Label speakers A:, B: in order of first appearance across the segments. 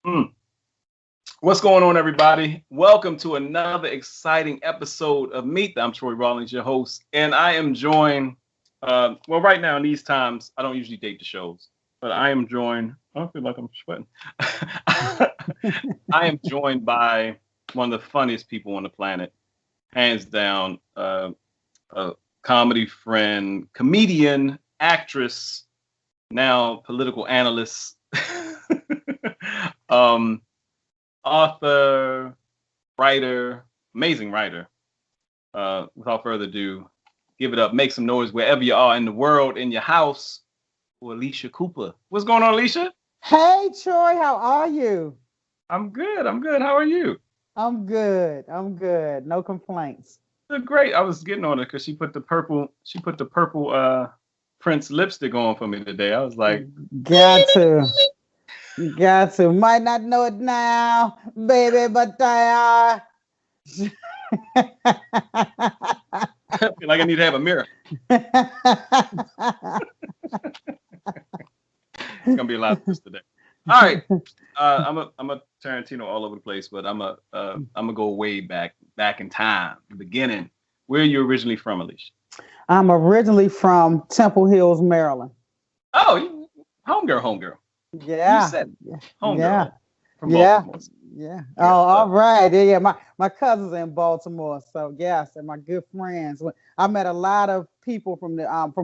A: Mm. What's going on, everybody? Welcome to another exciting episode of Meet. I'm Troy Rawlings, your host, and I am joined. Right now in these times, I don't usually date the shows, but I am joined. I don't feel like I'm sweating. I am joined by one of the funniest people on the planet, hands down. A comedy friend, comedian, actress, now political analyst. Author, writer, amazing writer. Without further ado, give it up, make some noise wherever you are in the world, in your house, for Alycia Cooper. What's going on, Alycia?
B: Hey Troy, how are you?
A: I'm good. How are you?
B: I'm good. No complaints.
A: Great. I was getting on it because she put the purple Prince lipstick on for me today. I was like,
B: Got to. Got to. Might not know it now, baby, but I
A: I feel like I need to have a mirror. It's gonna be a lot of this today. All right, I'm a Tarantino all over the place, but I'm gonna go way back in time, the beginning. Where are you originally from, Alycia?
B: I'm originally from Temple Hills, Maryland.
A: Oh, homegirl.
B: Yeah.
A: You said homegirl
B: Yeah.
A: from
B: Yeah.
A: Baltimore.
B: Yeah. Oh, all right. Yeah. My cousins are in Baltimore, so yes, and my good friends. I met a lot of people from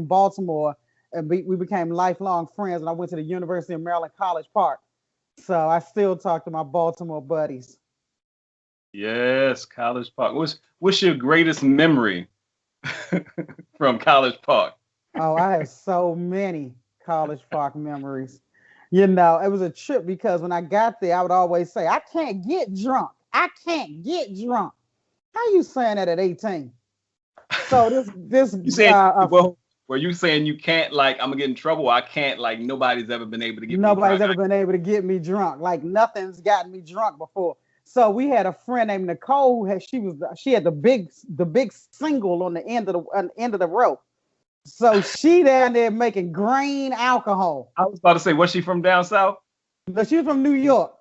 B: Baltimore, and we became lifelong friends. And I went to the University of Maryland, College Park, so I still talk to my Baltimore buddies.
A: Yes, College Park. What's your greatest memory from College Park?
B: Oh, I have so many College Park memories. You know, it was a trip because when I got there, I would always say, I can't get drunk. I can't get drunk. How you saying that at 18? So this
A: You saying were you saying you can't, like, I'm gonna get in trouble? I can't, like, nobody's ever been able to get
B: nobody's
A: me
B: ever been able to get me drunk. Like nothing's gotten me drunk before. So we had a friend named Nicole who she had the big single on the end of the rope. So she down there making grain alcohol.
A: I was about to say, was she from down south?
B: But she was from New York.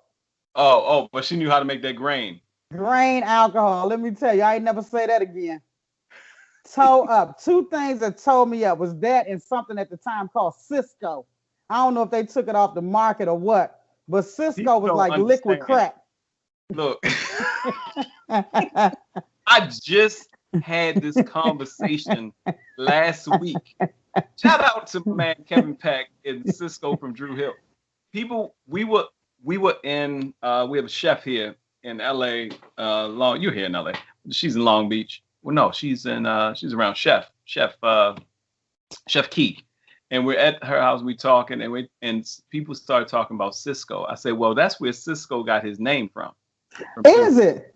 A: Oh, but she knew how to make that grain.
B: Grain alcohol. Let me tell you, I ain't never say that again. Toe up. Two things that told me up was that and something at the time called Cisco. I don't know if they took it off the market or what, but Cisco was like liquid crack.
A: Look, I just had this conversation last week. Shout out to my man Kevin Peck and Cisco from Drew Hill. People, we were in. We have a chef here in LA. You're here in LA. She's in Long Beach. Well, no, she's around Chef Key, and we're at her house. We talking, and people started talking about Cisco. I said, well, that's where Cisco got his name from.
B: Is it?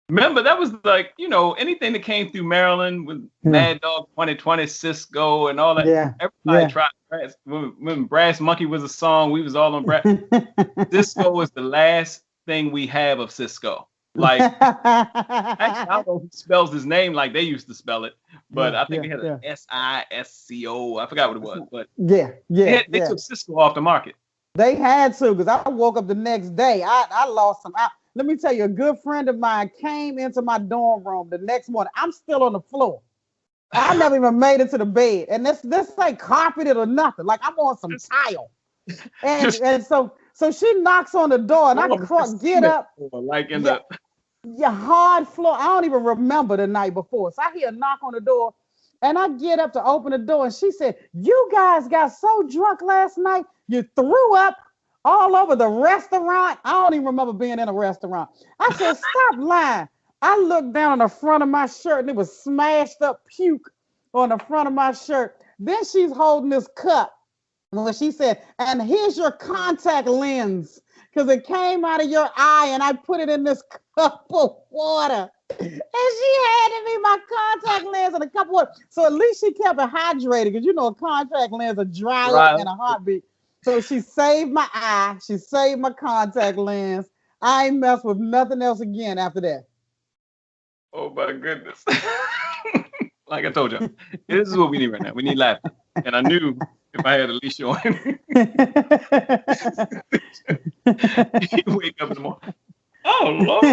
A: Remember, that was like, anything that came through Maryland with Mad Dog 2020, Cisco, and all that.
B: Yeah.
A: Everybody tried Brass. When Brass Monkey was a song, we was all on Brass. Cisco is the last thing we have of Cisco. Like, actually, I don't know who spells his name like they used to spell it, but I think they had an Sisco. I forgot what it was, but they took Cisco off the market.
B: They had to, because I woke up the next day. I lost some. Let me tell you, a good friend of mine came into my dorm room the next morning. I'm still on the floor. I never even made it to the bed. And this ain't carpeted or nothing. Like I'm on some tile. And so she knocks on the door and I get up.
A: Like in
B: the hard floor. I don't even remember the night before. So I hear a knock on the door and I get up to open the door and she said, you guys got so drunk last night, you threw up all over the restaurant. I don't even remember being in a restaurant. I said, stop lying. I looked down on the front of my shirt and it was smashed up puke on the front of my shirt. Then she's holding this cup. And she said, and here's your contact lens because it came out of your eye and I put it in this cup of water. And she handed me my contact lens and a cup of water. So at least she kept it hydrated because a contact lens are dry up in a heartbeat. So she saved my eye. She saved my contact lens. I ain't messed with nothing else again after that.
A: Oh my goodness. Like I told you, this is what we need right now. We need laughter. And I knew if I had Alycia on, he'd wake up in the morning. Oh, Lord.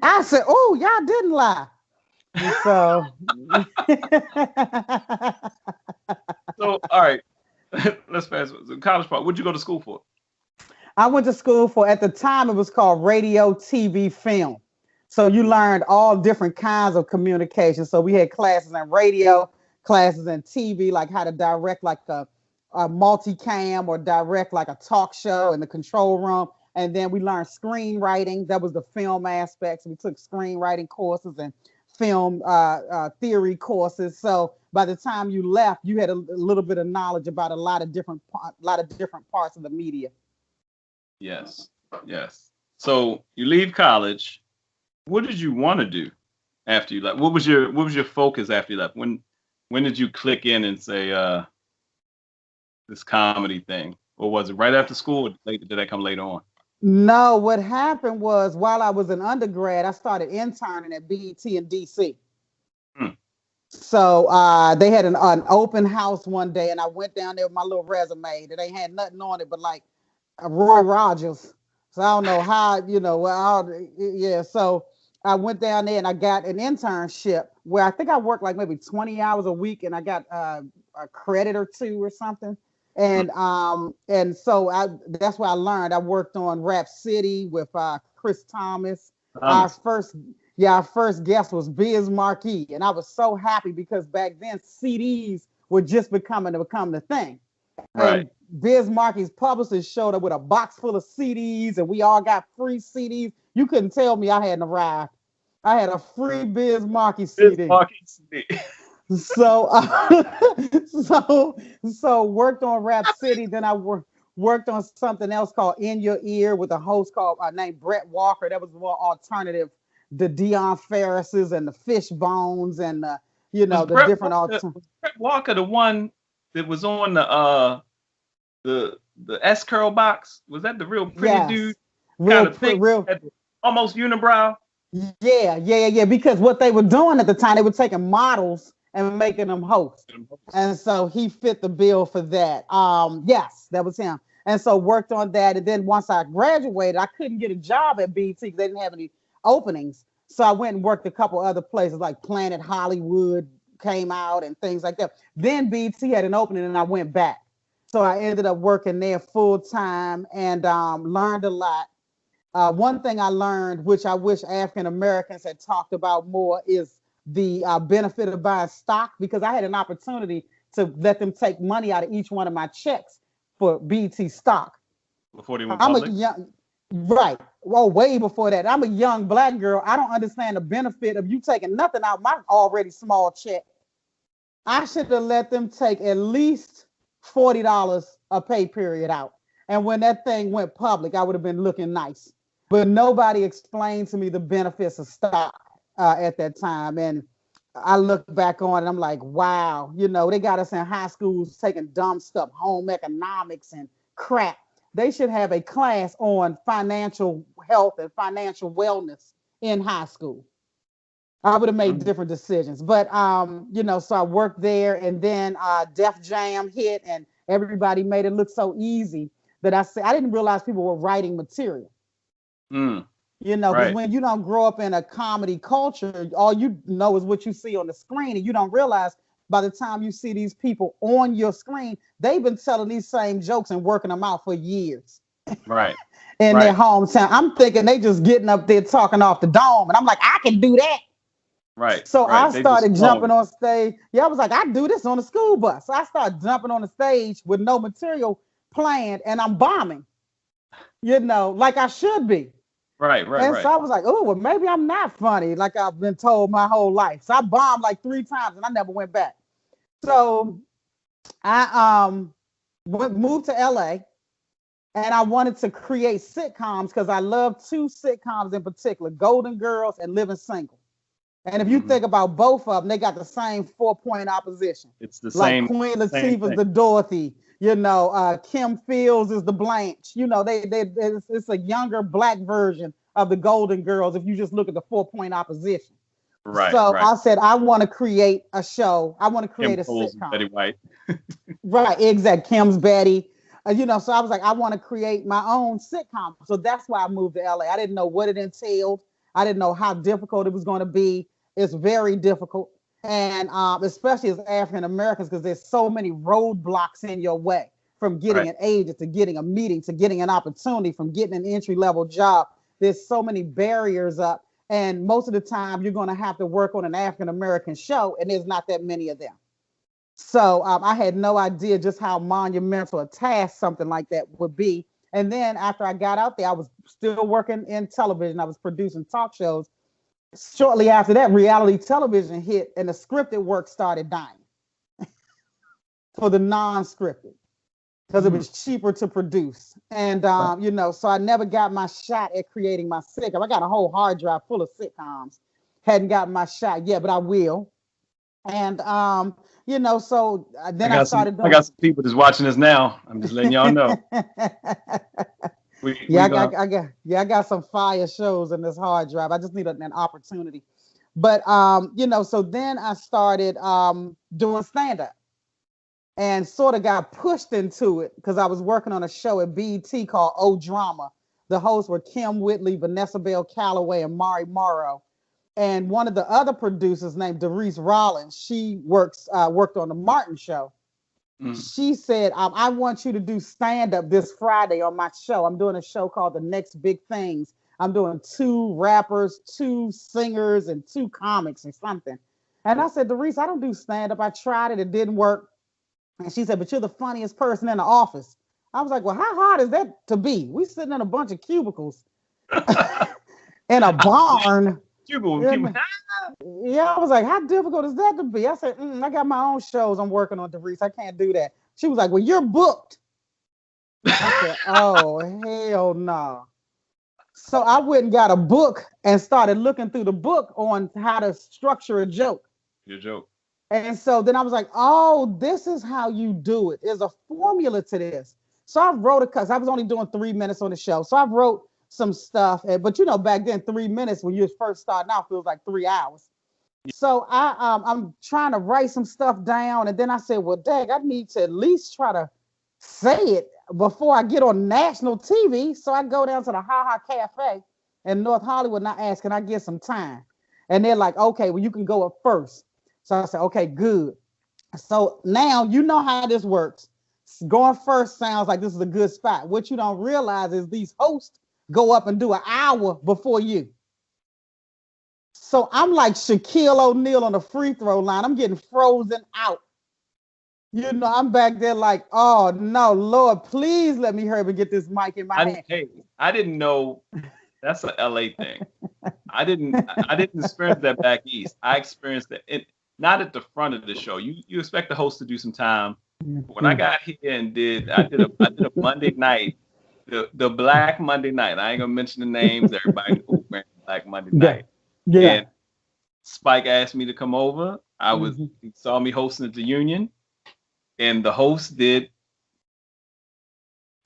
B: I said, oh, y'all didn't lie. So,
A: So, all right. Let's fast forward. So college part. What'd you go to school for?
B: I went to school for, at the time, it was called radio, TV, film. So you learned all different kinds of communication. So we had classes in radio, classes in TV, like how to direct like a multicam or direct like a talk show in the control room. And then we learned screenwriting. That was the film aspects. We took screenwriting courses and film theory courses. So by the time you left, you had a little bit of knowledge about a lot of different parts of the media.
A: Yes. Yes. So you leave college. What did you want to do after you left? What was your focus after you left? When did you click in and say this comedy thing? Or was it right after school, or did that come later on?
B: No, what happened was while I was an undergrad, I started interning at BET in DC. So they had an open house one day, and I went down there with my little resume that ain't had nothing on it but like Roy Rogers. So I don't know how, yeah. So I went down there and I got an internship where I think I worked like maybe 20 hours a week, and I got a credit or two or something. And so that's where I learned. I worked on Rap City with Chris Thomas. Our first guest was Biz Markie, and I was so happy because back then CDs were just becoming the thing.
A: Right.
B: And Biz Markie's publicist showed up with a box full of CDs, and we all got free CDs. You couldn't tell me I hadn't arrived. I had a free Biz Markie CD.
A: Biz Markie CD.
B: So worked on Rap City. Then I worked on something else called In Your Ear with a host called named Brett Walker. That was more alternative. The Dion Ferrises and the Fishbones and the different
A: alternative. Brett Walker, the one that was on the S curl box, was that the real pretty dude? Real almost unibrow.
B: Yeah. Because what they were doing at the time, they were taking models and making them hosts. And so he fit the bill for that. Yes, that was him. And so worked on that. And then once I graduated, I couldn't get a job at BET because they didn't have any openings. So I went and worked a couple other places like Planet Hollywood came out and things like that. Then BET had an opening and I went back. So I ended up working there full time and learned a lot. One thing I learned, which I wish African Americans had talked about more, is the benefit of buying stock, because I had an opportunity to let them take money out of each one of my checks for BET stock.
A: Before they went public?
B: Right. Well, way before that. I'm a young Black girl. I don't understand the benefit of you taking nothing out of my already small check. I should have let them take at least $40 a pay period out. And when that thing went public, I would have been looking nice. But nobody explained to me the benefits of stock at that time. And I look back on it, I'm like, wow, they got us in high schools taking dumb stuff, home economics and crap. They should have a class on financial health and financial wellness in high school. I would have made different decisions. But, so I worked there, and then Def Jam hit, and everybody made it look so easy that I didn't realize people were writing material. Because when you don't grow up in a comedy culture, all you know is what you see on the screen, and you don't realize by the time you see these people on your screen, they've been telling these same jokes and working them out for years.
A: Right.
B: in their hometown. I'm thinking they just getting up there talking off the dome, and I'm like, I can do that.
A: Right.
B: So I started jumping on stage. Yeah, I was like, I do this on the school bus. So I started jumping on the stage with no material planned, and I'm bombing, like I should be.
A: Right.
B: So I was like, oh, well, maybe I'm not funny like I've been told my whole life. So I bombed like 3 times and I never went back. So I moved to LA, and I wanted to create sitcoms because I love 2 sitcoms in particular, Golden Girls and Living Single. And if you think about both of them, they got the same 4-point opposition.
A: It's the same.
B: Like Queen Latifah's the Dorothy, Kim Fields is the Blanche. It's a younger Black version of the Golden Girls if you just look at the 4-point opposition. So I said, I want to create a show. I want to create a sitcom.
A: Betty White.
B: Right, exactly. Kim's Betty. So I was like, I want to create my own sitcom. So that's why I moved to LA. I didn't know what it entailed. I didn't know how difficult it was going to be. It's very difficult. And especially as African Americans, because there's so many roadblocks in your way, from getting an agent to getting a meeting to getting an opportunity, from getting an entry-level job. There's so many barriers up. And most of the time, you're going to have to work on an African American show, and there's not that many of them. So I had no idea just how monumental a task something like that would be. And then after I got out there, I was still working in television. I was producing talk shows. Shortly after that, reality television hit, and the scripted work started dying for the non-scripted, because it was cheaper to produce. And, so I never got my shot at creating my sitcom. I got a whole hard drive full of sitcoms. Hadn't gotten my shot yet, but I will. And, so then I started doing...
A: I got some people just watching us now. I'm just letting y'all know.
B: I got some fire shows in this hard drive. I just need an opportunity. But, so then I started doing stand-up. And sort of got pushed into it because I was working on a show at BET called O Drama. The hosts were Kim Whitley, Vanessa Bell Calloway, and Mari Morrow. And one of the other producers named Rawlings, she worked on the Martin Show. She said, I want you to do stand-up this Friday on my show. I'm doing a show called The Next Big Things. I'm doing 2 rappers, 2 singers, and 2 comics or something. And I said, Doris, I don't do stand-up. I tried it. It didn't work. And she said, but you're the funniest person in the office. I was like, well, how hard is that to be? We sitting in a bunch of cubicles in a barn. Yeah, I was like, how difficult is that to be? I said, I got my own shows I'm working on, Doris. I can't do that. She was like, well, you're booked. I said, oh, hell no. So I went and got a book and started looking through the book on how to structure a joke.
A: Your joke.
B: And so then I was like, oh, this is how you do it. There's a formula to this. So I wrote because I was only doing 3 minutes on the show. So I wrote some stuff. But back then 3 minutes when you was first starting out feels like 3 hours. So I'm trying to write some stuff down. And then I said, well, dang, I need to at least try to say it before I get on national TV. So I go down to the Ha Ha Cafe in North Hollywood and I ask, can I get some time? And they're like, okay, well, you can go up first. So I said, okay, good. So now you know how this works. Going first sounds like this is a good spot. What you don't realize is these hosts go up and do an hour before you. So I'm like Shaquille O'Neal on the free throw line. I'm getting frozen out. I'm back there like, oh no, Lord, please let me hurry up and get this mic in my hand.
A: Hey, I didn't know that's an LA thing. I didn't experience that back east. I experienced it. Not at the front of the show. You expect the host to do some time. When I got here and I did a Monday night, the Black Monday night. I ain't gonna mention the names. Everybody knew Black Monday night.
B: Yeah.
A: And Spike asked me to come over. He saw me hosting at the Union, and the host did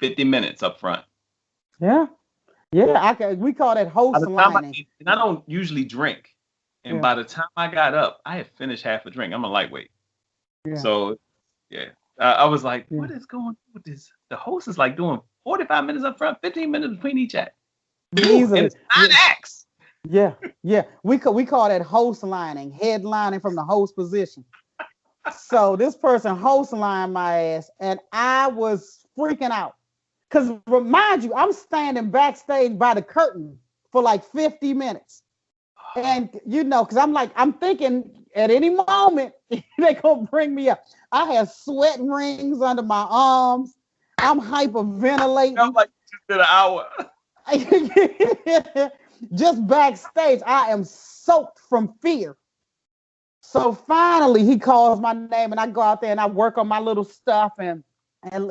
A: 50 minutes up front.
B: Yeah. We call that host lining.
A: And I don't usually drink. And by the time I got up, I had finished half a drink. I'm a lightweight. Yeah. So, I was like, what is going on with this? The host is like doing 45 minutes up front, 15 minutes between each act.
B: Easily.
A: And it's 9 acts.
B: Yeah. We call that host lining, headlining from the host position. So this person host lined my ass, and I was freaking out. Because remind you, I'm standing backstage by the curtain for like 50 minutes. And, because I'm thinking at any moment, they're going to bring me up. I have sweat rings under my arms. I'm hyperventilating.
A: I'm like, just did an hour.
B: Just backstage, I am soaked from fear. So finally, he calls my name, and I go out there and I work on my little stuff. And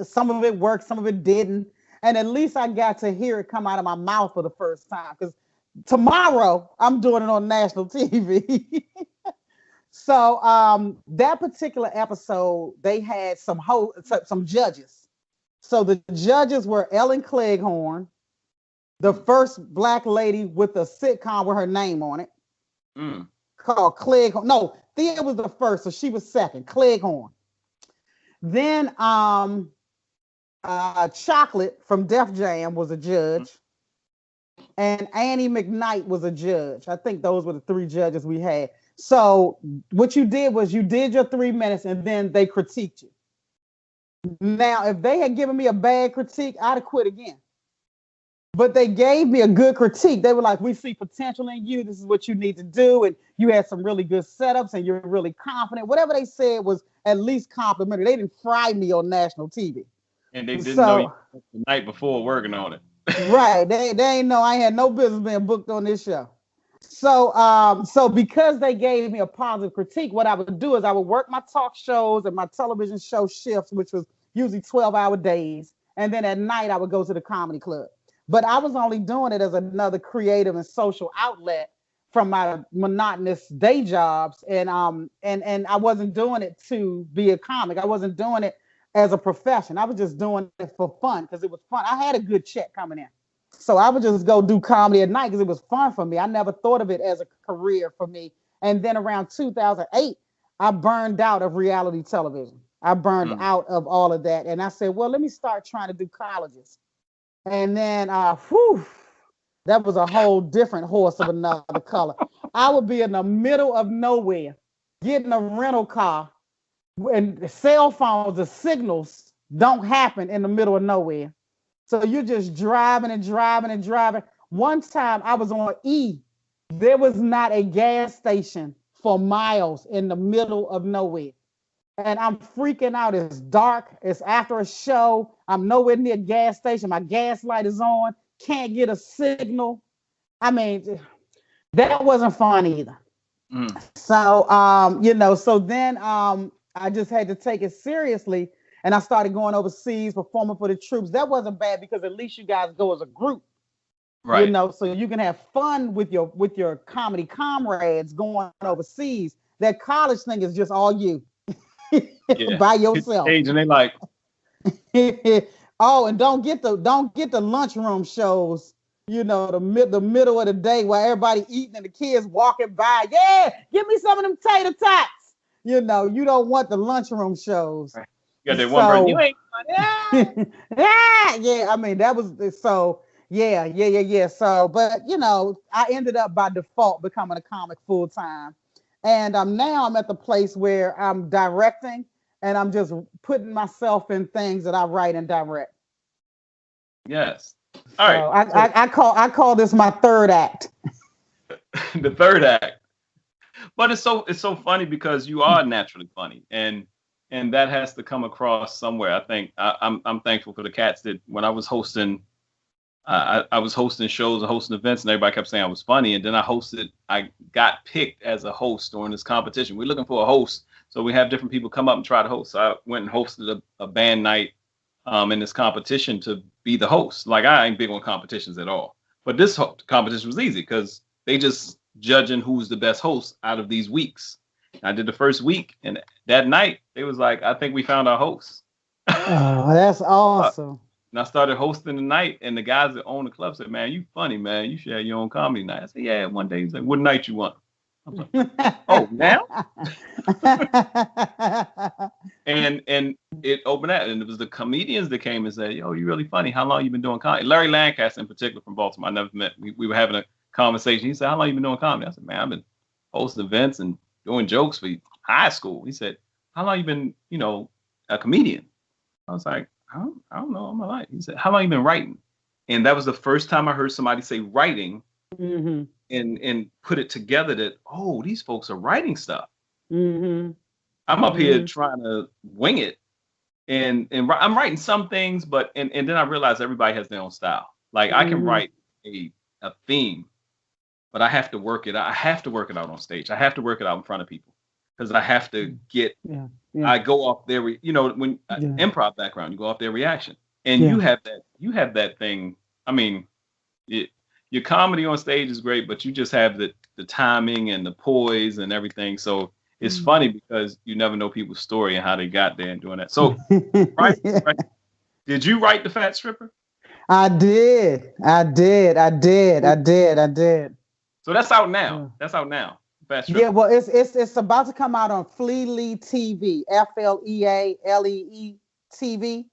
B: some of it worked, some of it didn't. And at least I got to hear it come out of my mouth for the first time. Because tomorrow, I'm doing it on national TV. So that particular episode, they had some judges. So the judges were Ellen Cleghorn, the first Black lady with a sitcom with her name on it. called Cleghorn. No, Thea was the first, so she was second. Cleghorn. Then Chocolate from Def Jam was a judge, and Annie McKnight was a judge. I think those were the three judges we had. So what you did was you did your 3 minutes, and then they critiqued you. Now, if they had given me a bad critique, I'd have quit again. But they gave me a good critique. They were like, we see potential in you. This is what you need to do. And you had some really good setups and you're really confident. Whatever they said was at least complimentary. They didn't fry me on national TV.
A: And they didn't know you the night before working on it.
B: Right. They ain't know I had no business being booked on this show. So because they gave me a positive critique, what I would do is I would work my talk shows and my television show shifts, which was usually 12-hour days. And then at night, I would go to the comedy club. But I was only doing it as another creative and social outlet from my monotonous day jobs. And I wasn't doing it to be a comic. I wasn't doing it as a profession. I was just doing it for fun because it was fun. I had a good check coming in. So I would just go do comedy at night because it was fun for me. I never thought of it as a career for me. And then around 2008, I burned out of reality television. I burned out of all of that. And I said, well, let me start trying to do colleges. And then, that was a whole different horse of another color. I would be in the middle of nowhere, getting a rental car, and the cell phones, the signals don't happen in the middle of nowhere. So you're just driving and driving and driving. One time I was on E. There was not a gas station for miles in the middle of nowhere. And I'm freaking out. It's dark. It's after a show. I'm nowhere near a gas station. My gas light is on. Can't get a signal. I mean, that wasn't fun either. So, so then I just had to take it seriously. And I started going overseas, performing for the troops. That wasn't bad because at least you guys go as a group. Right. So you can have fun with your comedy comrades going overseas. That college thing is just all you. By yourself.
A: And they like
B: oh, and don't get the lunchroom shows, the middle of the day where everybody eating and the kids walking by. Yeah, give me some of them tater tots. You don't want the lunchroom shows.
A: Right. Yeah, they one you ain't
B: yeah, I mean that was so yeah. So, but I ended up by default becoming a comic full time. And now I'm at the place where I'm directing and I'm just putting myself in things that I write and direct.
A: Yes. All right.
B: I call this my third act.
A: The third act. But it's so funny because you are naturally funny and that has to come across somewhere. I think I'm thankful for the cats that when I was hosting I was hosting shows and hosting events and everybody kept saying I was funny. And then I got picked as a host during this competition. We're looking for a host. So we have different people come up and try to host. So I went and hosted a band night in this competition to be the host. Like I ain't big on competitions at all. But this competition was easy because they just judging who's the best host out of these weeks. I did the first week and that night they was like, I think we found our host.
B: Oh, that's awesome.
A: And I started hosting the night, and the guys that own the club said, man, you funny, man. You should have your own comedy night. I said, yeah, one day. He's like, what night you want? I was like, oh, now? and it opened that, and it was the comedians that came and said, yo, you really funny. How long you been doing comedy? Larry Lancaster in particular from Baltimore, I never met. We were having a conversation. He said, how long you been doing comedy? I said, man, I've been hosting events and doing jokes for high school. He said, how long you been, a comedian? I was like, I don't know all my life. He said, how long you been writing? And that was the first time I heard somebody say writing and put it together that, oh, these folks are writing stuff. I'm up here trying to wing it. And I'm writing some things, but and then I realized everybody has their own style. Like I can write a theme, but I have to work it out. I have to work it out on stage. I have to work it out in front of people because I have to get I go off their, when improv background, you go off their reaction, and you have that thing. I mean, your comedy on stage is great, but you just have the timing and the poise and everything. So it's funny because you never know people's story and how they got there and doing that. So, right. Did you write The Fat Stripper?
B: I did.
A: So that's out now. That's out now. Fat Stripper?
B: Yeah, well, it's about to come out on Flealee TV, FLEALEE TV.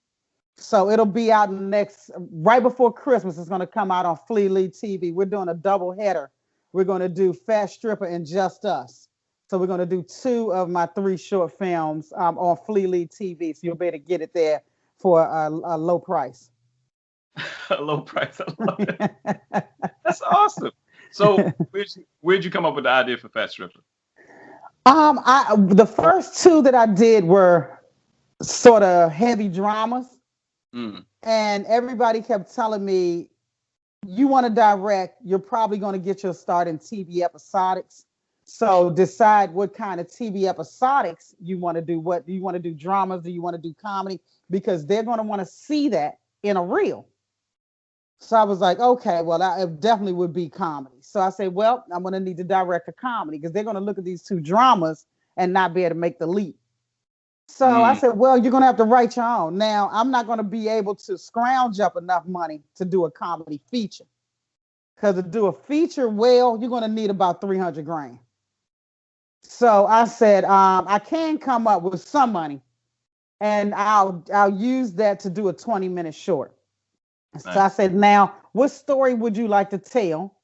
B: So it'll be out next, right before Christmas. It's going to come out on Flealee TV. We're doing a double header. We're going to do Fat Stripper and Just Us. So we're going to do 2 of my 3 short films on Flealee TV. So you'll be able to get it there for a low price.
A: A low price. I love it. That's awesome. So where'd you come up with the idea for Fat Stripper?
B: The first 2 that I did were sort of heavy dramas. And everybody kept telling me, you want to direct, you're probably going to get your start in TV episodics. So decide what kind of TV episodics you want to do. What do you want to do? Dramas? Do you want to do comedy? Because they're going to want to see that in a reel. So I was like, okay, well, it definitely would be comedy. So I said, well, I'm going to need to direct a comedy because they're going to look at these 2 dramas and not be able to make the leap. So I said, well, you're going to have to write your own. Now, I'm not going to be able to scrounge up enough money to do a comedy feature. Because to do a feature well, you're going to need about $300,000. So I said, I can come up with some money, and I'll use that to do a 20-minute short. Nice. So I said, now, what story would you like to tell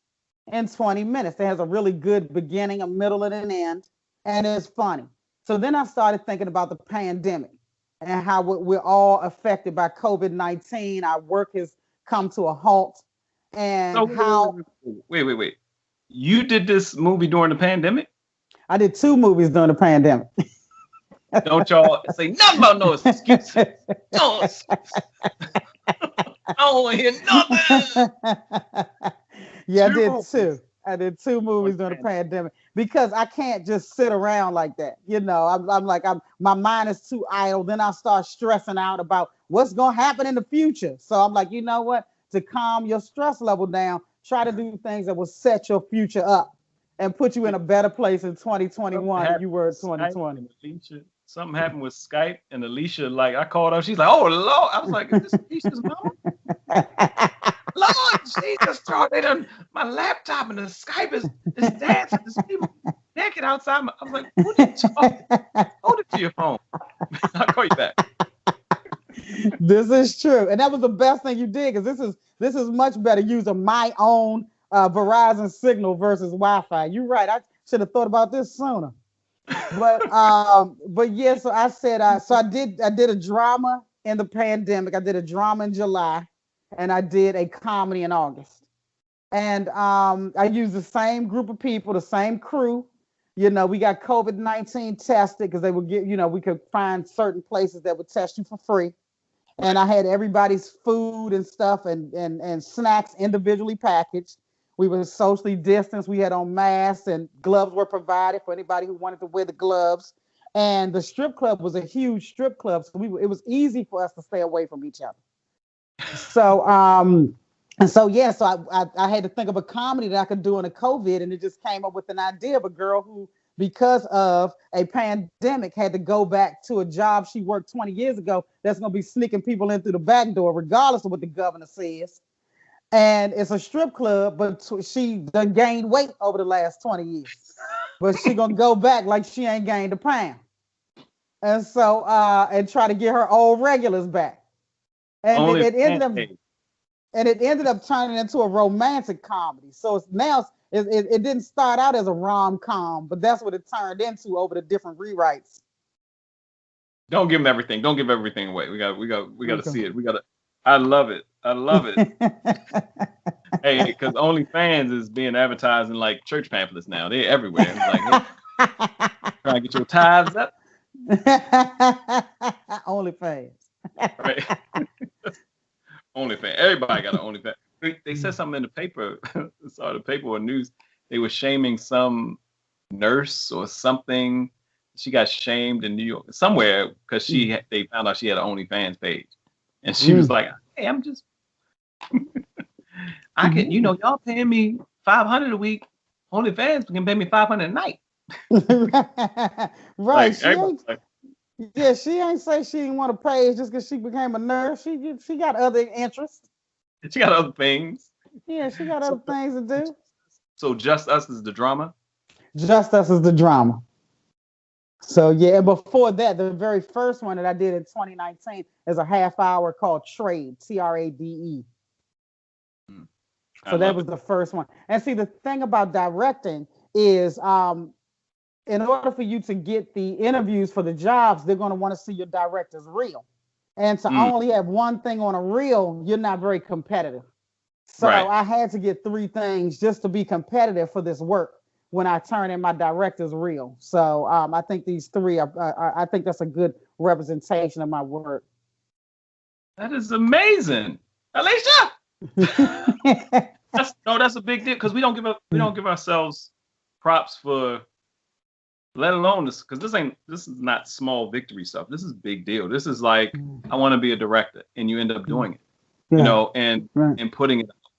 B: in 20 minutes? It has a really good beginning, a middle, and an end, and it's funny. So then I started thinking about the pandemic and how we're all affected by COVID-19. Our work has come to a halt. And
A: so,
B: how...
A: Wait. You did this movie during the pandemic?
B: I did 2 movies during the pandemic.
A: Don't y'all say nothing about no excuses. No excuses. I don't want to hear nothing.
B: Yeah, I did 2 movies during the pandemic because I can't just sit around like that. You know, my mind is too idle. Then I start stressing out about what's going to happen in the future. So I'm like, you know what? To calm your stress level down, try to do things that will set your future up and put you in a better place in 2021 than you were in 2020.
A: Something happened with Skype and Alycia, like I called her, she's like, oh Lord. I was like, is this Alicia's mom? Lord Jesus, they done my laptop and the Skype is dancing. There's people naked outside. I was like, what are you talking? Hold it to your phone. I'll call you back.
B: This is true. And that was the best thing you did, because this is much better using my own Verizon signal versus Wi-Fi. You're right. I should have thought about this sooner. But yeah, so I said, so I did a drama in the pandemic. I did a drama in July, and I did a comedy in August. And I used the same group of people, the same crew. You know, we got COVID-19 tested because they would get, you know, we could find certain places that would test you for free. And I had everybody's food and stuff and snacks individually packaged. We were socially distanced. We had on masks, and gloves were provided for anybody who wanted to wear the gloves. And the strip club was a huge strip club, so it was easy for us to stay away from each other. So I had to think of a comedy that I could do in a COVID, and it just came up with an idea of a girl who, because of a pandemic, had to go back to a job she worked 20 years ago that's going to be sneaking people in through the back door, regardless of what the governor says. And it's a strip club, but she done gained weight over the last 20 years. But she going to go back like she ain't gained a pound. And so, and try to get her old regulars back. And it ended up turning into a romantic comedy. So it didn't start out as a rom-com, but that's what it turned into over the different rewrites.
A: Don't give them everything. Don't give everything away. We got to see it. I love it. Hey, because OnlyFans is being advertised in like church pamphlets now. They're everywhere. It's like, hey, trying to get your tithes up.
B: OnlyFans.
A: Right. OnlyFans. Everybody got an OnlyFans. They said something in the paper. I saw the paper or news. They were shaming some nurse or something. She got shamed in New York somewhere because they found out she had an OnlyFans page, and she was like, "Hey, I'm just, I can, y'all paying me $500 a week. OnlyFans can pay me $500 a night."
B: Right. She ain't say she didn't want to pay just because she became a nurse. She got other interests.
A: She got other things.
B: Yeah, she got other things to do.
A: So Just Us is the drama?
B: Just Us is the drama. So yeah, before that, the very first one that I did in 2019 is a half hour called Trade, Trade. So that was the first one. And see, the thing about directing is, in order for you to get the interviews for the jobs, they're going to want to see your director's reel. And to only have one thing on a reel, you're not very competitive. So I had to get 3 things just to be competitive for this work when I turn in my director's reel. So I think these 3 I think that's a good representation of my work.
A: That is amazing, Alycia. That's a big deal, because we don't give ourselves props for, let alone this, because this is not small victory stuff. This is big deal. This is like, I want to be a director, and you end up doing it, and putting it out,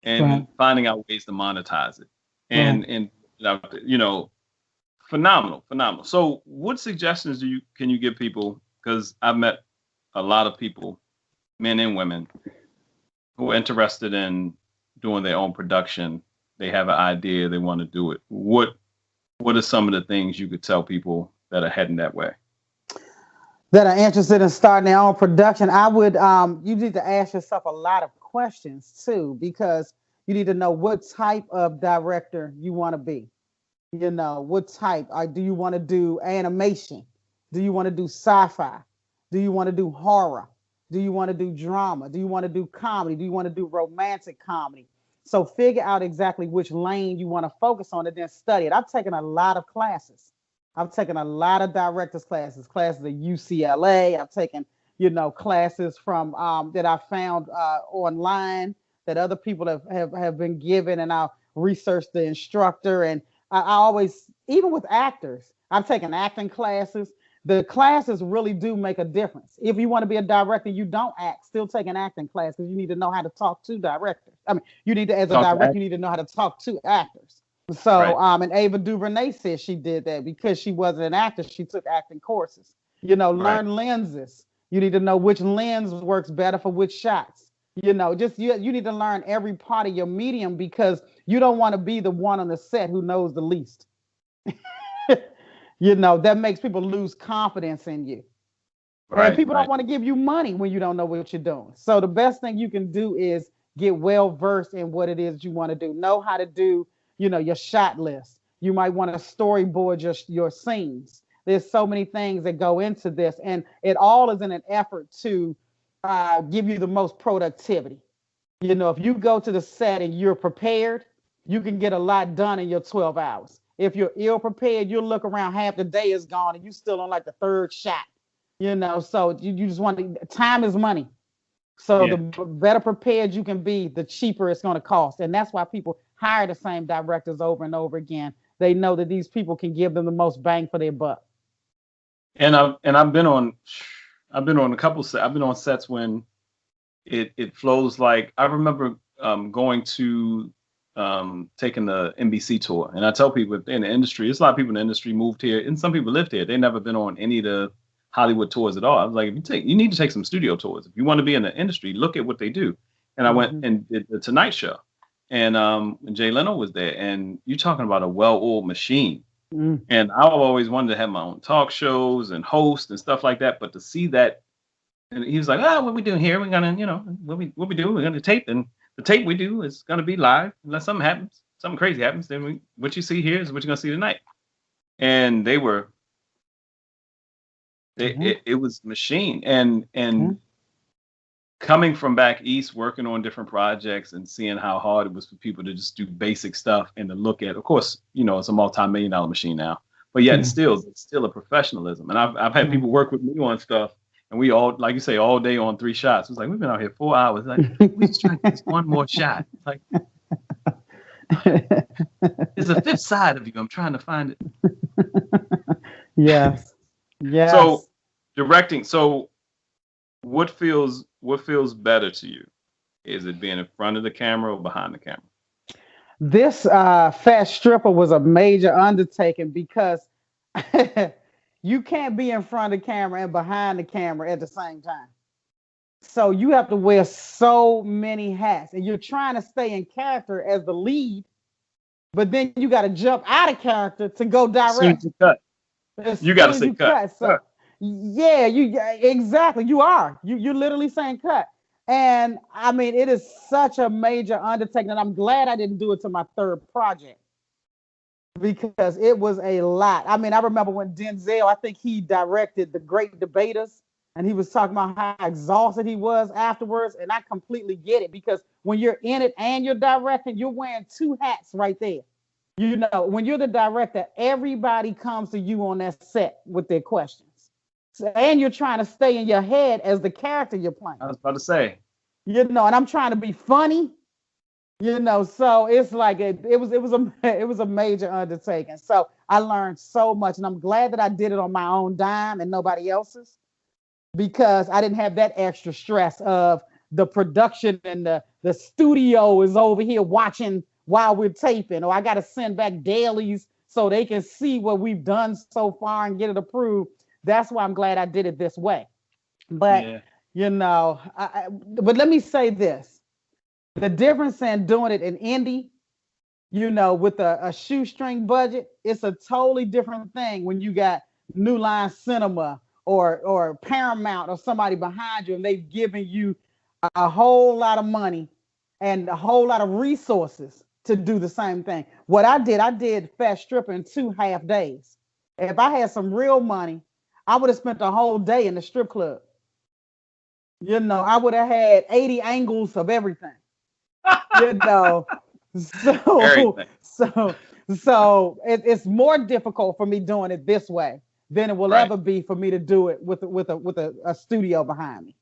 A: and finding out ways to monetize it, and phenomenal. So what suggestions can you give people? Because I've met a lot of people, men and women, who are interested in doing their own production. They have an idea, they want to do it. What are some of the things you could tell people that are heading that way,
B: that are interested in starting their own production? I would, you need to ask yourself a lot of questions too, because you need to know what type of director you want to be. What type? Do you want to do animation? Do you want to do sci-fi? Do you want to do horror? Do you want to do drama? Do you want to do comedy? Do you want to do romantic comedy? So figure out exactly which lane you want to focus on and then study it. I've taken a lot of classes. I've taken a lot of directors classes at UCLA. I've taken, classes from that I found online that other people have been given, and I'll research the instructor. And I always, even with actors, I've taken acting classes. The classes really do make a difference. If you want to be a director, you don't act, still take an acting class, because you need to know how to talk to directors. I mean, you need to, as a director, you need to know how to talk to actors. So, and Ava DuVernay said she did that because she wasn't an actor. She took acting courses. Learn lenses. You need to know which lens works better for which shots. You need to learn every part of your medium, because you don't want to be the one on the set who knows the least. That makes people lose confidence in you. And people don't want to give you money when you don't know what you're doing. So the best thing you can do is get well versed in what it is you want to do. Know how to do, your shot list. You might want to storyboard your scenes. There's so many things that go into this, and it all is in an effort to give you the most productivity. If you go to the set and you're prepared, you can get a lot done in your 12 hours. If you're ill prepared, you'll look around, half the day is gone, and you still on like the 3rd shot. So you just want to, time is money. So the better prepared you can be, the cheaper it's going to cost. And that's why people hire the same directors over and over again. They know that these people can give them the most bang for their buck.
A: And I've been on a couple sets. I've been on sets when it flows like, I remember going to taking the NBC tour, and I tell people, if they're in the industry, there's a lot of people in the industry moved here, and some people lived here. They've never been on any of the Hollywood tours at all. I was like, you need to take some studio tours. If you want to be in the industry, look at what they do. And I went and did the Tonight Show, and Jay Leno was there, and you're talking about a well-oiled machine. And I've always wanted to have my own talk shows and host and stuff like that, but to see that, and he was like, what we doing here? We're gonna, what we do? We're gonna tape, and the tape we do is gonna be live unless something happens, something crazy happens. Then what you see here is what you're gonna see tonight. And they were. It was machine, and coming from back east, working on different projects and seeing how hard it was for people to just do basic stuff and to look at, of course, it's a multi-million-dollar machine now, but yet it's still a professionalism. And I've had people work with me on stuff, and we all, like you say, all day on 3 shots. It's like, we've been out here 4 hours. Like, we just trying to get this one more shot. It's like, there's a 5th side of you. I'm trying to find it.
B: Yes.
A: So directing. So what feels better to you? Is it being in front of the camera or behind the camera?
B: This Fat Stripper was a major undertaking, because you can't be in front of the camera and behind the camera at the same time. So you have to wear so many hats, and you're trying to stay in character as the lead, but then you got to jump out of character to go
A: As soon as
B: direct
A: you cut,
B: as
A: you got to
B: soon as
A: say
B: you
A: cut.
B: cut. So yeah, exactly. You're literally saying cut. And I mean, it is such a major undertaking, and I'm glad I didn't do it to my third project because it was a lot. I mean, I remember when Denzel, I think he directed The Great Debaters, and he was talking about how exhausted he was afterwards. And I completely get it because when you're in it and you're directing, you're wearing two hats right there. You know, when you're the director, everybody comes to you on that set with their questions. So, and you're trying to stay in your head as the character you're playing.
A: I was about to say.
B: You know, and I'm trying to be funny, you know, so it's like it was a major undertaking. So I learned so much, and I'm glad that I did it on my own dime and nobody else's, because I didn't have that extra stress of the production and the studio is over here watching while we're taping, or I got to send back dailies so they can see what we've done so far and get it approved. That's why I'm glad I did it this way. But
A: Yeah.
B: you know, but let me say this: the difference in doing it in indie, you know, with a shoestring budget, it's a totally different thing when you got New Line Cinema or Paramount or somebody behind you, and they've given you a whole lot of money and a whole lot of resources to do the same thing. What I did Fast Stripper in 2.5 days. If I had some real money, I would have spent the whole day in the strip club. You know, I would have had 80 angles of everything. You know, so
A: Everything.
B: so it's more difficult for me doing it this way than it will
A: Right.
B: ever be for me to do it with a studio behind me.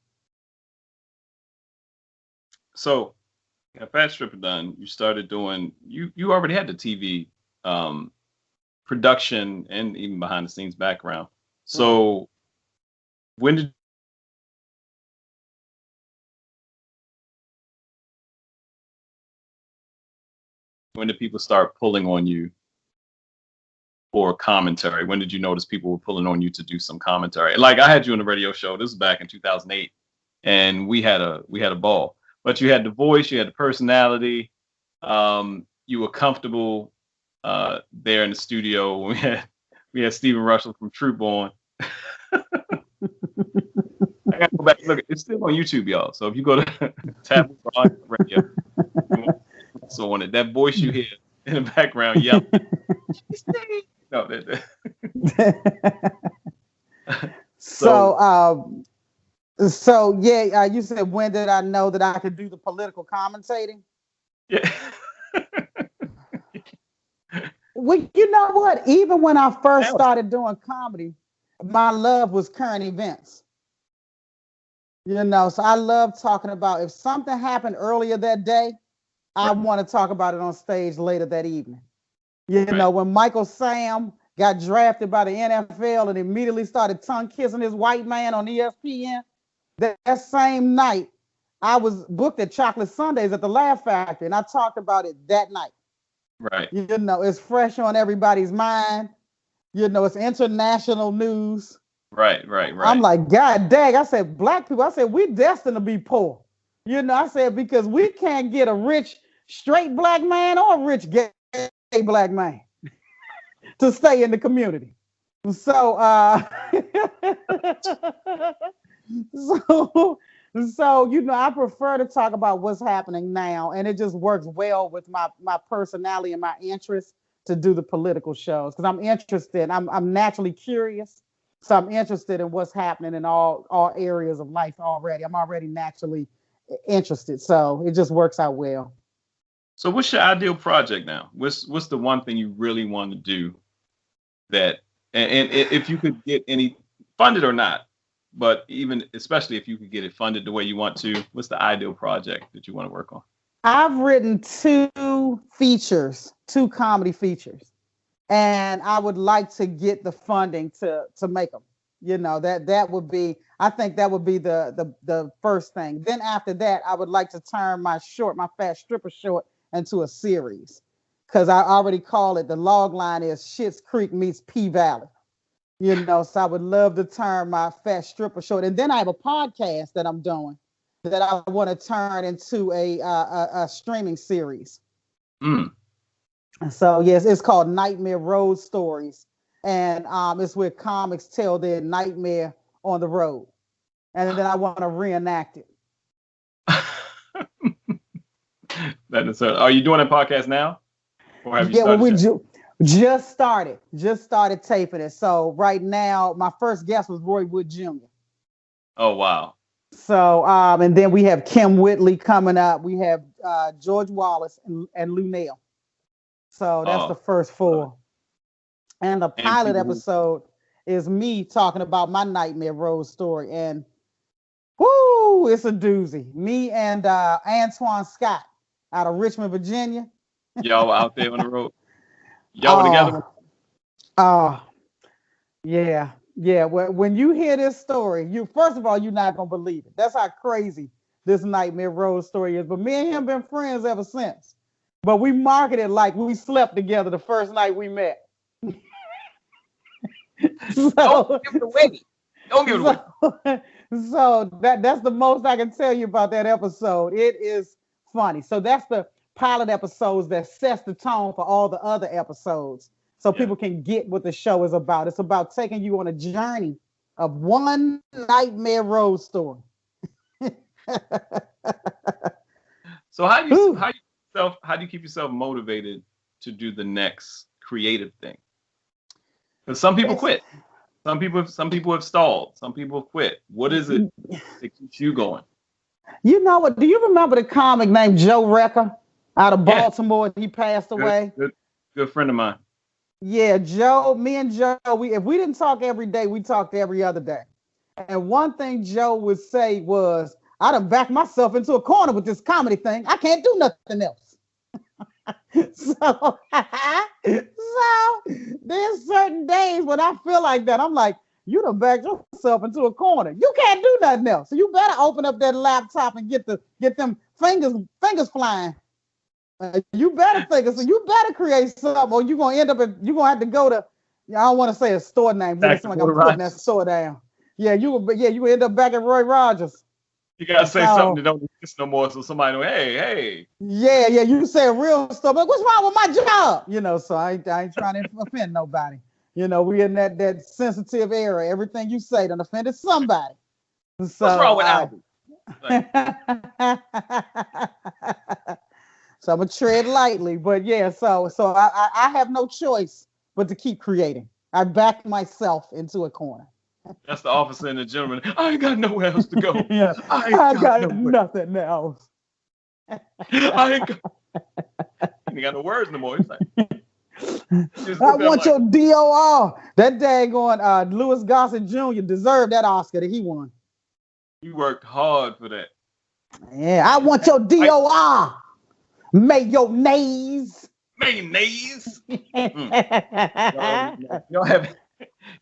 A: So, got Fat Stripper done. You started doing. You already had the TV um, production and even behind the scenes background. So, when did people start pulling on you for commentary? When did you notice people were pulling on you to do some commentary? Like I had you on the radio show. This was back in 2008, and we had a ball. But you had the voice, you had the personality. You were comfortable there in the studio. We had Stephen Russell from Troop on. I gotta go back and look. It's still on YouTube, y'all. So if you go to Taboo Radio, so on it, that voice you hear in the background yelling. No,
B: so yeah, you said when did I know that I could do the political commentating?
A: yeah.
B: Well, you know what? Even when I first started doing comedy, my love was current events. You know, so I love talking about if something happened earlier that day, I want to talk about it on stage later that evening. You know, when Michael Sam got drafted by the NFL and immediately started tongue kissing his white man on ESPN, that same night, I was booked at Chocolate Sundays at the Laugh Factory, and I talked about it that night.
A: Right.
B: You know, it's fresh on everybody's mind. You know, it's international news.
A: Right.
B: I'm like, God dang, I said, black people, I said, we're destined to be poor. You know, I said, because we can't get a rich, straight black man or a rich, gay black man to stay in the community. So, so you know, I prefer to talk about what's happening now, and it just works well with my personality and my interest to do the political shows because I'm interested. I'm naturally curious, so I'm interested in what's happening in all areas of life already. I'm already naturally interested, so it just works out well.
A: So, what's your ideal project now? What's the one thing you really want to do that, and if you could get any funded or not, but even especially if you could get it funded the way you want to, what's the ideal project that you want to work on?
B: I've written two comedy features, and I would like to get the funding to make them. You know, that would be, I think that would be the first thing. Then after that, I would like to turn my Fat Stripper short into a series, because I already call it, the log line is Schitt's Creek meets P Valley. You know, so I would love to turn my Fat Stripper short. And then I have a podcast that I'm doing that I want to turn into a streaming series. So yes, it's called Nightmare Road Stories, and it's where comics tell their nightmare on the road, and then I want to reenact it.
A: That is, are you doing a podcast now, or have you
B: Yeah, well,
A: started yet?
B: just started taping it. So right now, my first guest was Roy Wood Jr.
A: Oh wow.
B: So and then we have Kim Whitley coming up. We have George Wallace and Lou Nail. So that's the
A: Oh,
B: first four. And the
A: and
B: pilot
A: people.
B: episode is me talking about my Nightmare Road story. And whoo, it's a doozy. Me and Antoine Scott out of Richmond, Virginia.
A: Y'all were out there on the road. Y'all were together.
B: Oh, oh, yeah, yeah. When you hear this story, you first of all, you're not gonna believe it. That's how crazy this Nightmare Road story is. But me and him been friends ever since. But we marketed like we slept together the first night we met.
A: Don't give it away. Don't give it away.
B: So that's the most I can tell you about that episode. It is funny. So that's the pilot episodes that sets the tone for all the other episodes. So
A: Yeah.
B: people can get what the show is about. It's about taking you on a journey of one Nightmare Road story.
A: So how do
B: Whew.
A: you keep yourself motivated to do the next creative thing? Because some people quit. Some people have stalled. Some people have quit. What is it that keeps you going?
B: You know what? Do you remember the comic named Joe Recker out of Baltimore? He passed away.
A: Good friend of mine.
B: Yeah, Joe, me and Joe, if we didn't talk every day, we talked every other day. And one thing Joe would say was, I done backed myself into a corner with this comedy thing. I can't do nothing else. So, so there's certain days when I feel like that. I'm like, you done backed yourself into a corner. You can't do nothing else. So you better open up that laptop and get them fingers flying. You better think so. You better create something, or you're gonna end up you're gonna have to go to. I don't want to say a store name. It's like I'm putting that store down. Yeah, you end up back at Roy Rogers.
A: You gotta say something that don't exist no more, so somebody know, hey.
B: Yeah, you say a real stuff. Like, what's wrong with my job? So I ain't trying to offend nobody. We in that sensitive era. Everything you say done offended somebody. So,
A: what's wrong with Albert?
B: So I'm gonna tread lightly, but yeah. So I have no choice but to keep creating. I back myself into a corner.
A: That's the officer and the gentleman. I ain't got nowhere else to go.
B: Yeah, I got nothing else.
A: I ain't got no words no more. It's like,
B: I want your DOR. That daggone Louis Gossett Jr. deserved that Oscar that he won.
A: You worked hard for that.
B: Yeah, I want your DOR. Mayonnaise.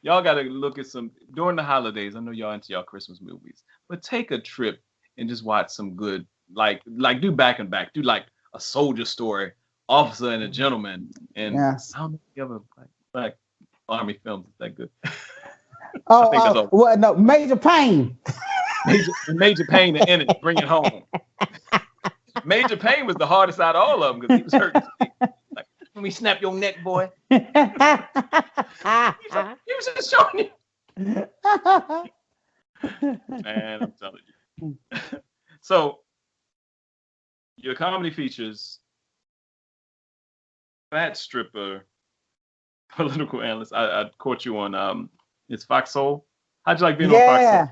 A: Y'all got to look at some during the holidays. I know y'all into y'all Christmas movies, but take a trip and just watch some good, like do back and back, do like a soldier story, officer and a gentleman, and
B: yes.
A: I don't know if you ever like army films that good.
B: Well, no, Major Payne.
A: Major Payne in it, bring it home. Major Payne was the hardest out of all of them because he was hurt. Like, let me snap your neck, boy. He was just showing you. Man, I'm telling you. So, your comedy features Fat Stripper, political analyst. I caught you on it's Fox Soul. How'd you like being on Fox Soul?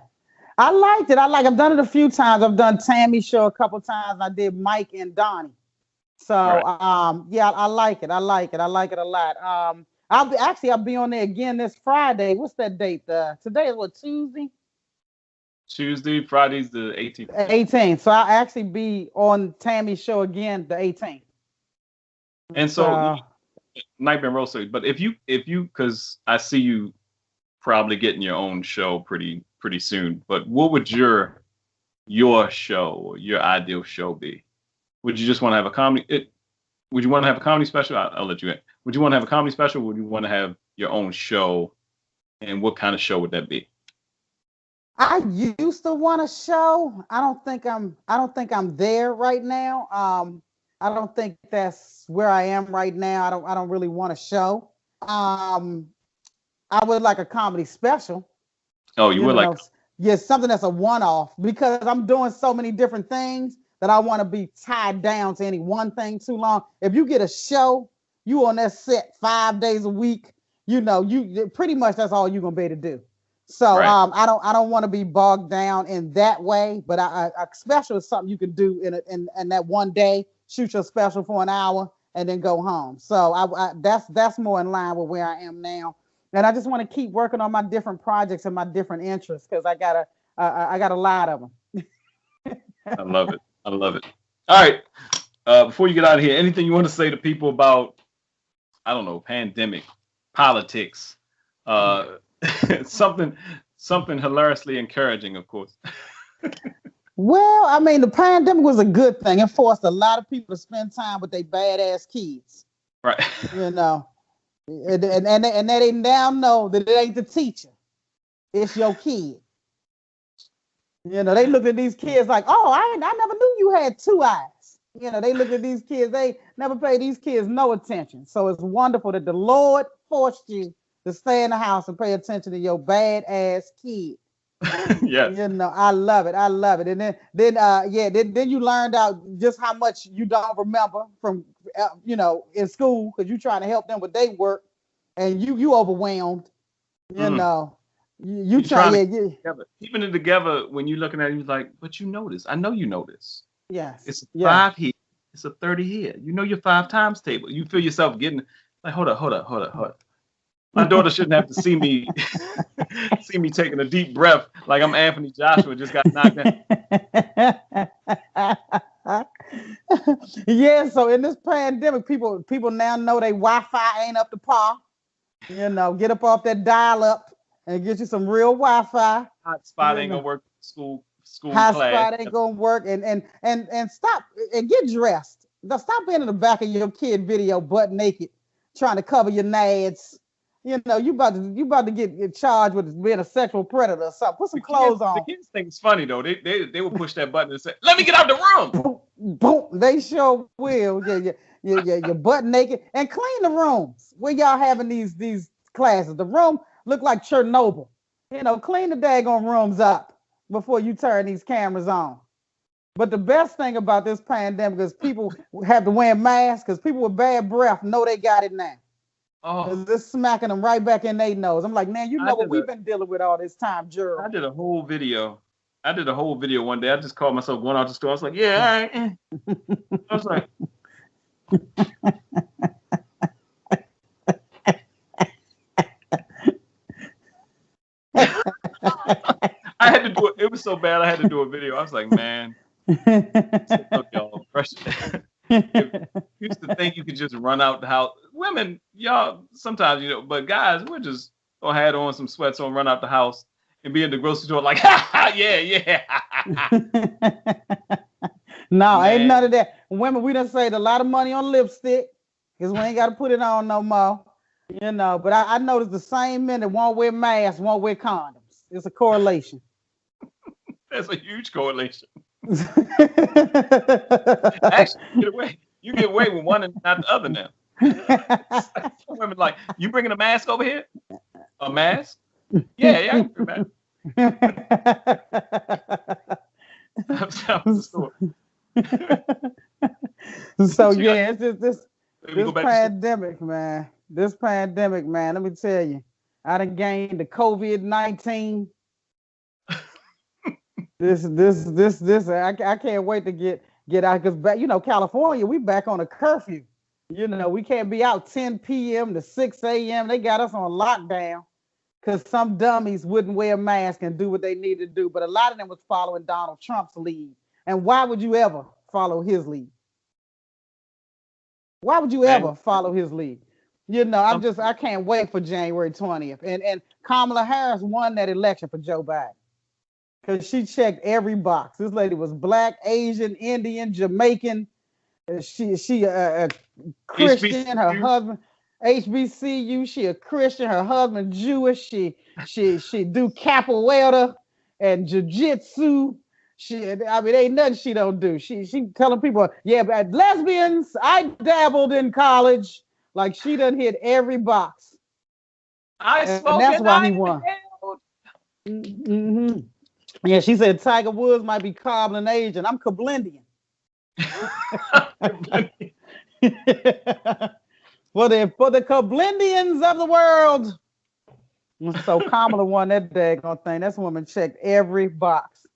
B: I liked it. I've done it a few times. I've done Tammy's show a couple times. I did Mike and Donnie. So yeah, I like it. I like it a lot. I'll be on there again this Friday. What's that date? Today is what, Tuesday?
A: Tuesday, Friday's the 18th.
B: 18th. So I'll actually be on Tammy's show again the 18th.
A: And so Nightmare Road Story. But if you because I see you probably getting your own show pretty soon. But what would your show or your ideal show be? Would you just want to have a comedy? Would you want to have a comedy special? I'll let you in. Would you want to have a comedy special? Or would you want to have your own show? And what kind of show would that be?
B: I used to want a show. I don't think I'm there right now. don't think that's where I am right now. I don't really want a show. I would like a comedy special.
A: Oh, you would like?
B: Yeah, something that's a one-off, because I'm doing so many different things that I want to be tied down to any one thing too long. If you get a show, you on that set 5 days a week, you pretty much that's all you're gonna be able to do. So
A: Right.
B: I don't want to be bogged down in that way. But a special is something you can do in that one day. Shoot your special for an hour and then go home. So that's more in line with where I am now. And I just want to keep working on my different projects and my different interests, because I got a lot of them.
A: I love it. I love it. All right. Before you get out of here, anything you want to say to people about, I don't know, pandemic, politics, something hilariously encouraging, of course.
B: Well, I mean, the pandemic was a good thing. It forced a lot of people to spend time with their badass kids.
A: Right.
B: And they now know that it ain't the teacher, it's your kid. They look at these kids like, oh, I never knew you had two eyes. They look at these kids, they never pay these kids no attention. So it's wonderful that the Lord forced you to stay in the house and pay attention to your badass kid.
A: Yes.
B: I love it. I love it. And then you learned out just how much you don't remember from in school, because you're trying to help them with their work, and you overwhelmed. You trying to
A: keeping it together. When you're looking at it, you're like, but you know this. I know you know this.
B: Yes.
A: It's a 5 here. It's a 30 here. You know your 5 times table. You feel yourself getting like, hold up. My daughter shouldn't have to see me taking a deep breath like I'm Anthony Joshua just got knocked down.
B: Yeah, so in this pandemic, people now know they Wi-Fi ain't up to par. Get up off that dial-up and get you some real Wi-Fi.
A: Hotspot ain't gonna work. School
B: Hotspot ain't gonna work. And stop and get dressed. Stop being in the back of your kid video butt naked, trying to cover your nads. You about to get charged with being a sexual predator or something. Put some clothes on.
A: The kids think it's funny though. They will push that button and say, "Let me get out the room."
B: Boom, boom. They sure will. Yeah. You're butt naked, and clean the rooms where y'all having these classes. The room look like Chernobyl. Clean the daggone rooms up before you turn these cameras on. But the best thing about this pandemic is people have to wear masks, because people with bad breath know they got it now. Oh, this smacking them right back in their nose. I'm like, man, what we've been dealing with all this time, Gerald.
A: I did a whole video one day. I just called myself going out the store. I was like, yeah, all right. I was like, I had to do it. It was so bad. I had to do a video. I was like, man, look, y'all, you used to think you could just run out the house. Women, y'all, sometimes, but guys, we're just gonna have on some sweats on, run out the house, and be in the grocery store like, yeah.
B: No, man. Ain't none of that. Women, we done saved a lot of money on lipstick, because we ain't got to put it on no more. But I noticed the same men that won't wear masks won't wear condoms. It's a correlation.
A: That's a huge correlation. Actually, you get away with one and not the other now. Women like, you bringing a mask over here? A mask? Yeah, I can bring a
B: So yeah, it's just this pandemic, man. This pandemic, man. Let me tell you, I done gained the COVID-19. I can't wait to get out, because California, we back on a curfew. We can't be out 10 p.m. to 6 a.m. They got us on lockdown because some dummies wouldn't wear a mask and do what they needed to do. But a lot of them was following Donald Trump's lead. And why would you ever follow his lead? Why would you ever follow his lead? I can't wait for January 20th. And Kamala Harris won that election for Joe Biden, because she checked every box. This lady was Black, Asian, Indian, Jamaican. She a Christian. HBCU. Her husband HBCU. She a Christian. Her husband Jewish. She do capoeira and jiu-jitsu. Ain't nothing she don't do. She telling people, yeah, but lesbians, I dabbled in college. Like she done hit every box.
A: I
B: And
A: spoke
B: that's
A: and
B: why
A: I
B: he won.
A: inhaled.
B: Mm-hmm. Yeah, she said Tiger Woods might be Cobbling Asian. I'm Kablindian. for the Kablindians of the world. So Kamala won that daggone thing. That woman checked every box.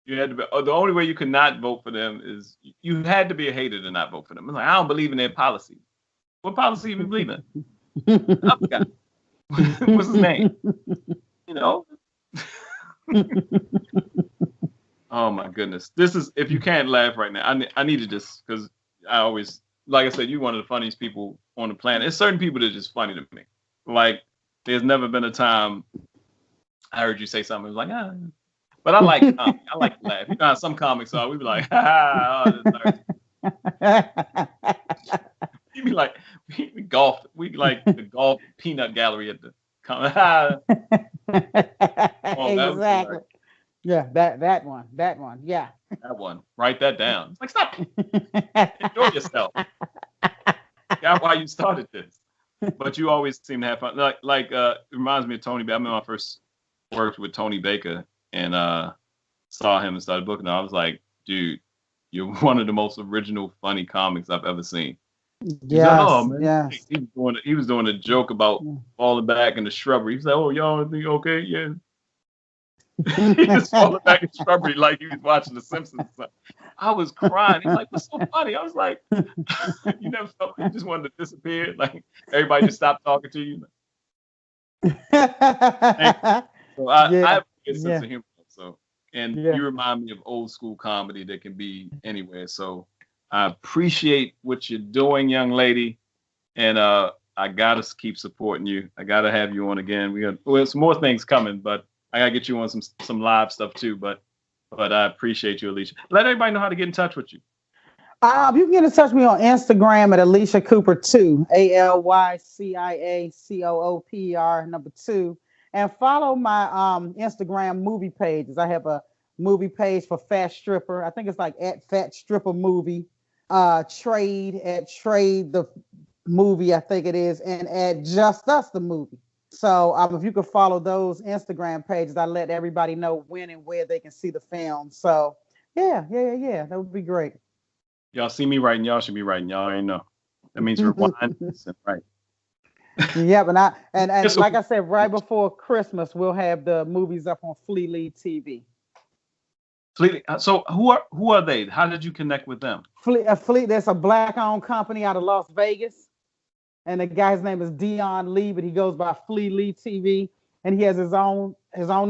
A: You had to be, the only way you could not vote for them is you had to be a hater to not vote for them. It's like, I don't believe in their policy. What policy you believe in? I forgot. What's his name? You know? Oh my goodness. This is, if you can't laugh right now, I needed this because I always, like I said, you're one of the funniest people on the planet. There's certain people that are just funny to me. Like, there's never been a time I heard you say something. It was like, ah. But I like to laugh. You know how some comics are. We be like, we be like, we golf. We like the golf peanut gallery at the
B: exactly. Yeah, that one. Yeah.
A: That one. Write that down. It's like, stop. Enjoy yourself. That's why you started this. But you always seem to have fun. Like it reminds me of Tony Baker. I remember I first worked with Tony Baker and saw him and started booking him. I was like, dude, you're one of the most original, funny comics I've ever seen.
B: Yeah.
A: Like, oh, man. Yes. He was doing a joke about falling back in the shrubbery. He was like, oh, y'all think okay? Yeah. He just falling back in the shrubbery like he was watching The Simpsons. I was crying. He's like, what's so funny? I was like, you never felt like you just wanted to disappear? Like everybody just stopped talking to you. So I have a good sense of humor. So, and you remind me of old school comedy that can be anywhere. So I appreciate what you're doing, young lady. And I gotta keep supporting you. I gotta have you on again. We have some more things coming, but I gotta get you on some live stuff too. But I appreciate you, Alycia. Let everybody know how to get in touch with you.
B: You can get in touch with me on Instagram at Alycia Cooper 2, ALYCIA COOPER 2, and follow my Instagram movie pages. I have a movie page for Fat Stripper. I think it's like at Fat Stripper Movie. Trade at Trade the Movie, I think it is, and at Just Us the Movie. So if you could follow those Instagram pages, I let everybody know when and where they can see the film. So yeah, that would be great.
A: Y'all see me writing, y'all should be writing. Y'all ain't know. That means rewind and right.
B: Yeah, but and like I said, right before Christmas, we'll have the movies up on Fleet TV.
A: So who are they? How did you connect with them?
B: Fleet, there's a black-owned company out of Las Vegas. And the guy's name is Dion Lee, but he goes by Fleet TV, and he has his own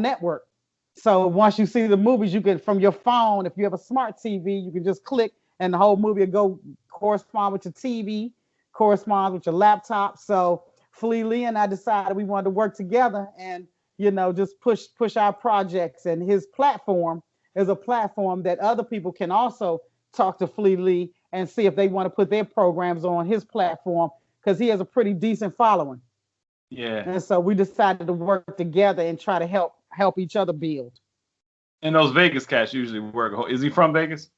B: network. So once you see the movies, you can, from your phone, if you have a smart TV, you can just click, and the whole movie will go correspond with your TV, correspond with your laptop. So Fleet Lee and I decided we wanted to work together and just push our projects. And his platform is a platform that other people can also talk to Fleet Lee and see if they want to put their programs on his platform, because he has a pretty decent following.
A: Yeah.
B: And so we decided to work together and try to help each other build.
A: And those Vegas cats usually work. Is he from Vegas?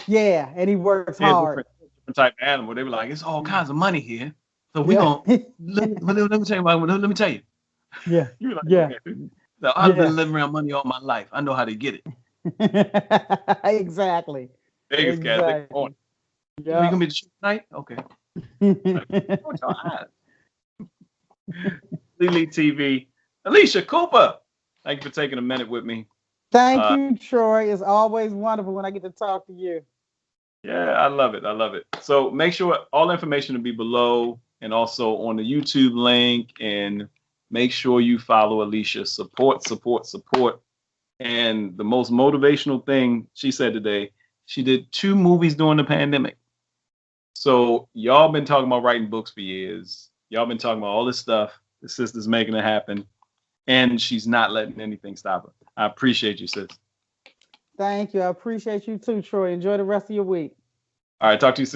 B: Yeah, and he works hard.
A: Different type of animal. They were like, it's all kinds of money here. So we gonna let me tell you about it. Let me tell you.
B: Yeah.
A: You're like, okay. So I've been living around money all my life. I know how to get it.
B: Exactly.
A: Vegas cats, they on. Yeah. You gonna be the show tonight? Okay. Lily TV. Alycia Cooper, thank you for taking a minute with me.
B: Thank you, Troy. It's always wonderful when I get to talk to you.
A: Yeah, I love it. So make sure all the information will be below and also on the YouTube link, and make sure you follow Alycia. Support. And the most motivational thing she said today, she did 2 movies during the pandemic. So y'all been talking about writing books for years. Y'all been talking about all this stuff. The sister's making it happen, and she's not letting anything stop her. I appreciate you, sis.
B: Thank you. I appreciate you too, Troy. Enjoy the rest of your week.
A: All right, talk to you soon.